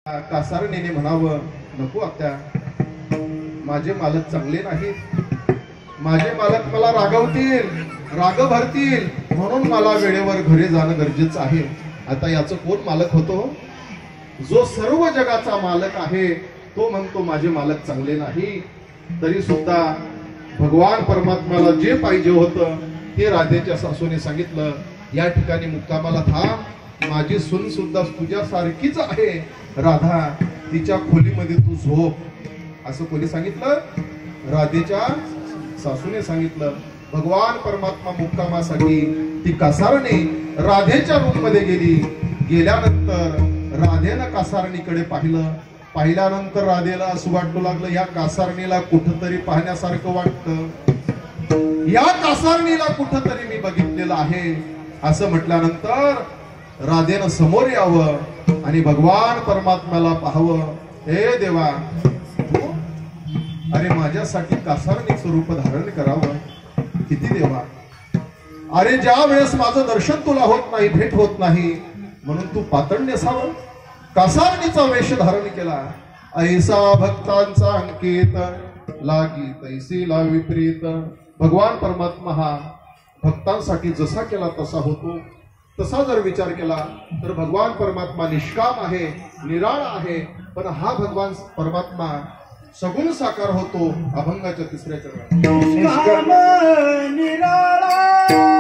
कासारणीने म्हणावं, नको आत्या, माझे मालक चांगले नाहीत, माझे मालक मला रागवतील, राग भरतील, म्हणून मला वेळेवर घरी जाणं गरजेचं आहे. आता याचं कोण मालक होतो? जो सर्व जगाचा मालक आहे तो म्हणतो माझे मालक चांगले नाही. तरी सुद्धा भगवान परमात्म्याला जे पाहिजे होतं ते राधेच्या सासूने सांगितलं, या ठिकाणी मुक्कामाला थांब, माझी सून सुद्धा तुझ्यासारखीच आहे राधा, तिच्या खोलीमध्ये तू झोप. असं कोणी सांगितलं? राधेच्या सासूने सांगितलं. भगवान परमात्मा मुक्कामासाठी ती कासारणी राधेच्या रूम मध्ये गेली. गेल्यानंतर राधेनं कासारणीकडे पाहिलं. पाहिल्यानंतर राधेला असं वाटू लागलं, या कासारणीला कुठंतरी पाहण्यासारखं वाटतं, या कासारणीला कुठंतरी मी बघितलेलं आहे. असं म्हटल्यानंतर राधेनं समोर यावं आणि भगवान परमात्म्याला पाहावं. हे देवा, अरे माझ्यासाठी कासारणीचं रूप धारण करावं. किती देवा, अरे ज्या वेळेस माझं दर्शन तुला होत नाही, भेट होत नाही, म्हणून तू पातळ नेसावं, कासारणीचा वेश धारण केला. ऐसा भक्तांचा अंकित लागी तैसीला विपरीत. भगवान परमात्मा हा भक्तांसाठी जसा केला तसा होतो. तसा जर विचार केला तर भगवान परमात्मा निष्काम आहे, निराळ आहे. पण हा भगवान परमात्मा सगुण साकार होतो अभंगाच्या 3ऱ्या चरणात. निष्काम निराळा